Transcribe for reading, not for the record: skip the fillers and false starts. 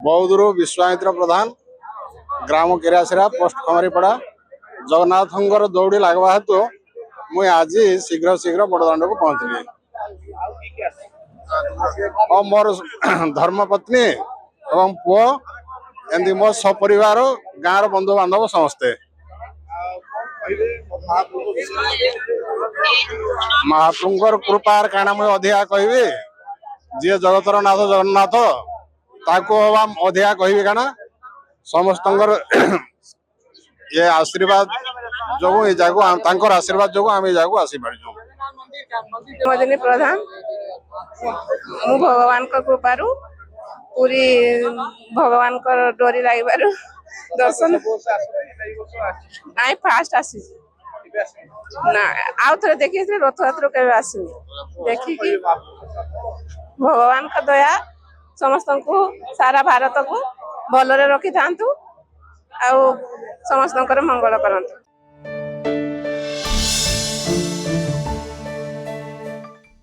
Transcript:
बौद्धरू विश्वामित्र प्रधान ग्राम किरासिरा post खमरीपड़ा Jagannath दौड़ी लगवा हेतु मुई आज शीघ्र शीघ्र बड़दाण्ड को पहुँचली और मोर धर्मपत्नी एवं पुओ एमती मो सपरिवार गाँव बंधु बांधव समस्ते महाप्रभुर कृपार काना मुझे अधिका कहबी जी जगतर नाथ जगन्नाथ ताको अधिका कहबी काना समस्त ये आशीर्वाद जो ये जागो आशीर्वाद जो आम जागो आसी पार्छू मदिनी प्रधान मु भगवान को कृपारू पूरी भगवान को डोरी लगे दर्शन आई फास्ट आसी ना आउ थे देखी रथ यात्रा के आसनी देखी भगवान का दया समस्त को सारा भारत को भलरे रखी था समस्त मंगल करंतु।